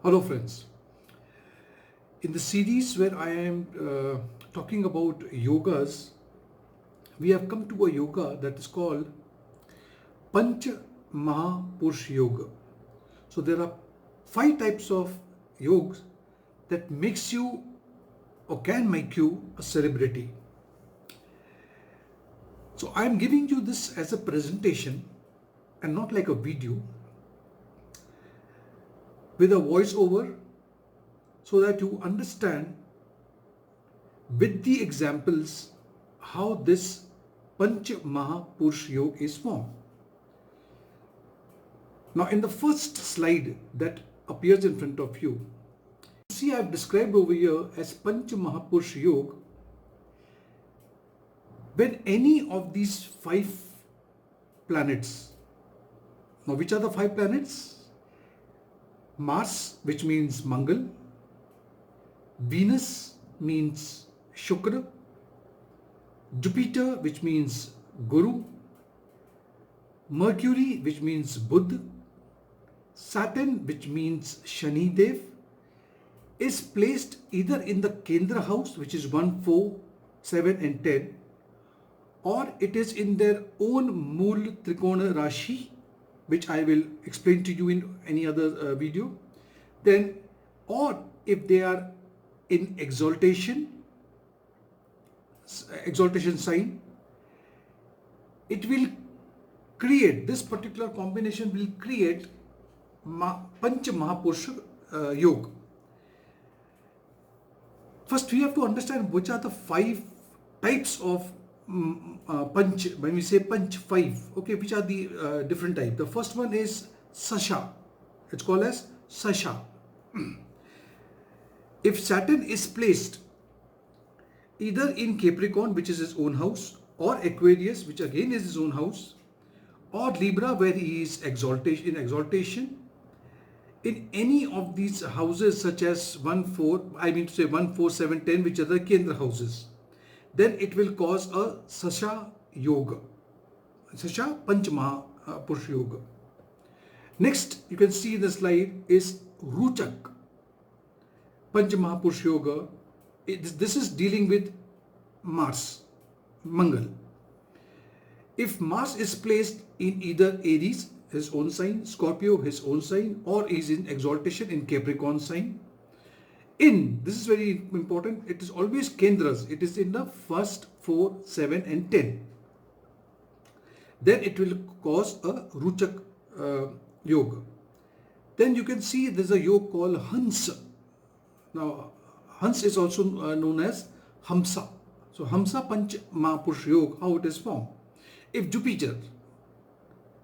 Hello friends. In the series where I am talking about yogas, we have come to a yoga that is called Panch Mahapursha Yoga. So there are 5 types of yogas that makes you or can make you a celebrity. So I am giving you this as a presentation and not like a video with a voiceover so that you understand with the examples how this Panch Mahapursha Yoga is formed. Now in the first slide that appears in front of you, see I have described over here as Panch Mahapursha Yoga. When any of these 5 planets, now which are the 5 planets? Mars, which means Mangal. Venus means Shukra. Jupiter, which means Guru. Mercury, which means Buddha. Saturn, which means Shani Dev, is placed either in the Kendra house, which is 1, 4, 7 and 10, or it is in their own Mool Trikona Rashi, which I will explain to you in any other video. Then, or if they are in exaltation sign, it will create, this particular combination will create Panch Mahapursha Yoga. First, we have to understand which are the 5 types of Panch. When we say Panch 5, okay, which are the different types. The first one is Sasha. It's called as Sasha. If Saturn is placed either in Capricorn, which is his own house, or Aquarius, which again is his own house, or Libra, where he is in exaltation, in any of these houses such as 1, 4, 7, 10, which are the Kendra houses, then it will cause a Sasha Yoga. Sasha Panch Mahapursha Yoga. Next, you can see in the slide is Ruchak Panch Mahapursha Yoga. This is dealing with Mars, Mangal. If Mars is placed in either Aries, his own sign, Scorpio, his own sign, or is in exaltation in Capricorn sign, this is very important, it is always Kendras, it is in the first 4, 7 and 10. Then it will cause a Ruchak Yoga. Then you can see there is a yoga called Hansa. Now, Hans is also known as Hamsa. So, Hamsa Panch Mahapursha Yoga, how it is formed. If Jupiter,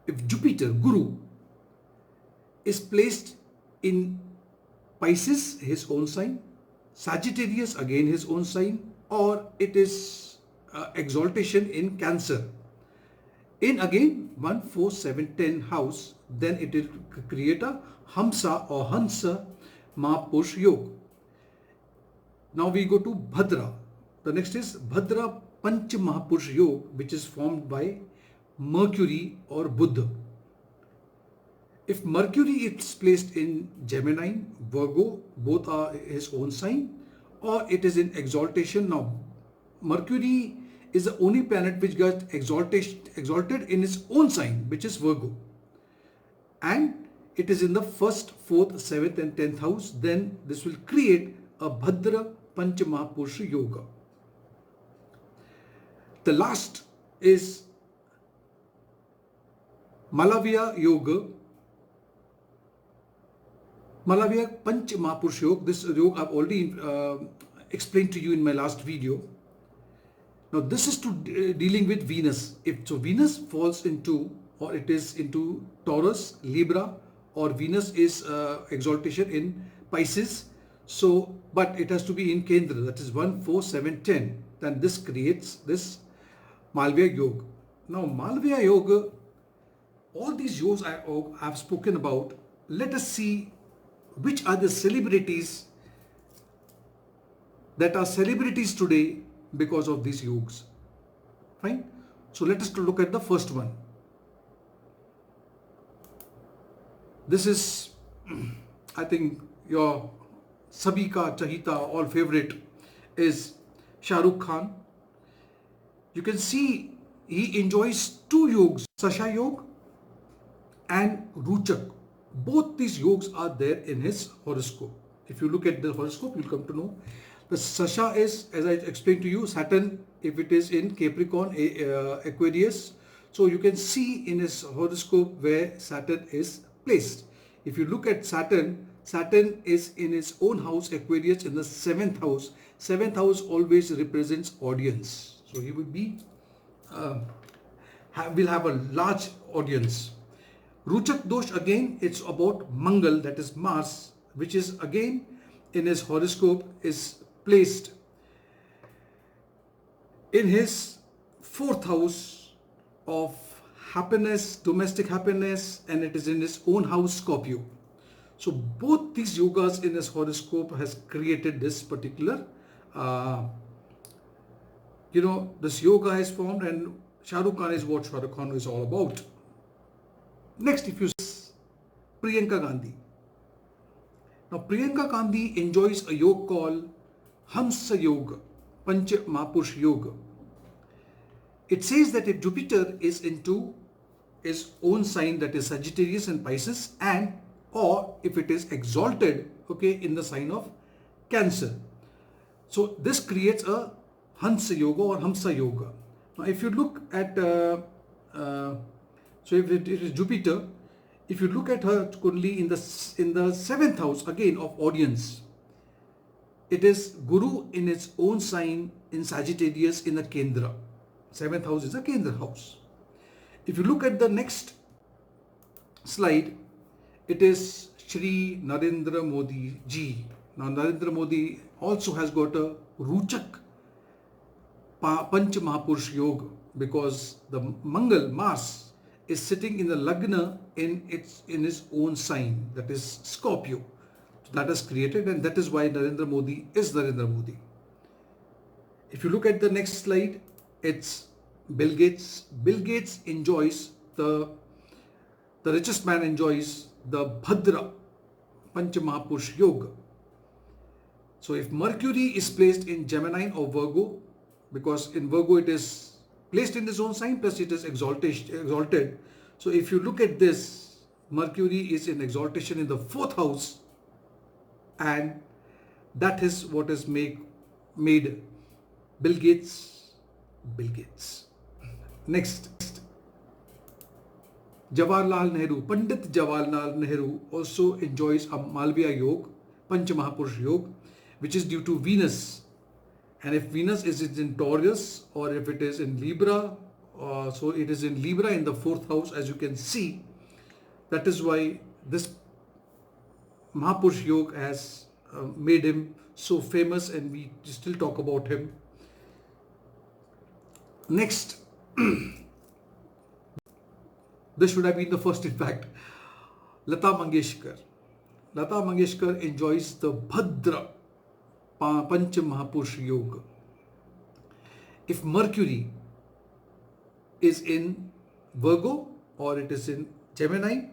Guru, is placed in Pisces, his own sign, Sagittarius, again his own sign, or it is exaltation in Cancer, in again 1, 4, 7, 10 house, then it will create a Hamsa or Hansa Mahapursha Yoga. Now we go to Bhadra. The next is Bhadra Panch Mahapursha Yoga, which is formed by Mercury or Buddha. If Mercury is placed in Gemini, Virgo, both are his own sign, or it is in exaltation. Now, Mercury is the only planet which got exalted in its own sign, which is Virgo. And it is in the 1st, 4th, 7th and 10th house. Then this will create a Bhadra Panch Mahapursha Yoga. The last is Malavya Yoga. Malavya Panch Mahapursha Yoga. This yoga I've already explained to you in my last video. Now this is to dealing with Venus. If so, Venus falls into, or it is into Taurus, Libra, or Venus is exaltation in Pisces. So, but it has to be in Kendra, that is 1, 4, 7, 10. Then this creates this Malavya Yoga. Now Malavya Yoga, all these yogas I have spoken about, let us see which are the celebrities that are celebrities today because of these yogas. Fine. So let us look at the first one. This is I think your sabhi ka chahita, all favorite, is Shah Rukh Khan. You can see he enjoys two yogas, Sasha Yog and Ruchak. Both these yogs are there in his horoscope. If you look at the horoscope, you'll come to know. The Sasha is, as I explained to you, Saturn, if it is in Capricorn, Aquarius. So you can see in his horoscope where Saturn is placed. If you look at Saturn, Saturn is in its own house, Aquarius, in the 7th house. 7th house always represents audience. So he will be, will have a large audience. Ruchak dosh, again, it's about Mangal, that is Mars, which is again in his horoscope is placed in his 4th house of happiness, domestic happiness, and it is in his own house, Scorpio. So both these yogas in his horoscope has created this particular, this yoga has formed, and Shah Rukh Khan is what Shah Rukh Khan is all about. Next, if you see Priyanka Gandhi. Now, Priyanka Gandhi enjoys a yoga called Hamsa Yoga, Panch Mahapursha Yoga. It says that if Jupiter is into his own sign, that is Sagittarius and Pisces, and or if it is exalted, okay, in the sign of Cancer. So this creates a Hansa Yoga or Hamsa Yoga. Now, if you look at so if it is Jupiter, if you look at her Kundali in the 7th house again of audience, it is Guru in its own sign in Sagittarius in the Kendra. 7th house is a Kendra house. If you look at the next slide, it is Shri Narendra Modi Ji. Now Narendra Modi also has got a Ruchak Panch Mahapursha Yoga, because the Mangal, Mars, is sitting in the Lagna in his own sign, that is Scorpio. So that is created, and that is why Narendra Modi is Narendra Modi. If you look at the next slide, it's Bill Gates. Bill Gates enjoys the richest man enjoys the Bhadra Pancha Mahapursha Yoga. So if Mercury is placed in Gemini or Virgo, because in Virgo it is placed in his own sign, plus it is exalted. So if you look at this, Mercury is in exaltation in the 4th house, and that is what has made Bill Gates Bill Gates. Next, Jawaharlal Nehru. Pandit Jawaharlal Nehru also enjoys a Malviya Yoga, Panch Mahapursha Yoga, which is due to Venus. And if Venus is in Taurus, or if it is in Libra, so it is in Libra in the 4th house, as you can see. That is why this Mahapursha Yoga has made him so famous, and we still talk about him. Next, this should have been the first, in fact, Lata Mangeshkar. Lata Mangeshkar enjoys the Bhadra Panch Mahapursha Yoga. If Mercury is in Virgo or it is in Gemini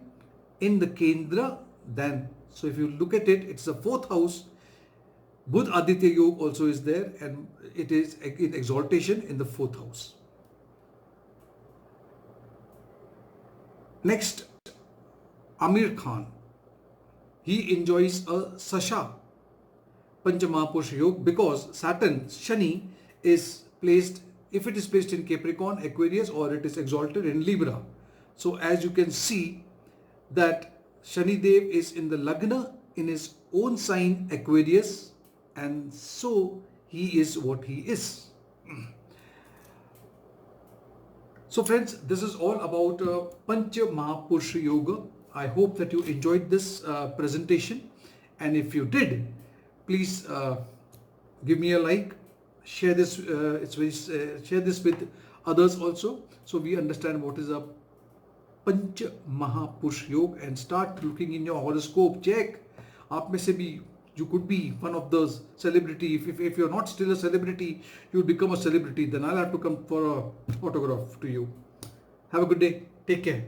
in the Kendra, then, so if you look at it, it's the 4th house. Budh Aditya Yoga also is there, and it is in exaltation in the 4th house. Next, Amir Khan. He enjoys a Sasha Pancha Mahapursha Yoga, because Saturn, Shani, is placed, if it is placed in Capricorn, Aquarius, or it is exalted in Libra. So as you can see that Shani Dev is in the Lagna in his own sign, Aquarius, and so he is what he is. So friends, this is all about Pancha Mahapursha Yoga. I hope that you enjoyed this presentation, and if you did, please give me a like, share this. Share this with others also, so we understand what is a Panch Mahapursha Yoga, and start looking in your horoscope. Check. आप में से भी, you could be one of those celebrity. If you're not still a celebrity, you'll become a celebrity. Then I'll have to come for a autograph to you. Have a good day. Take care.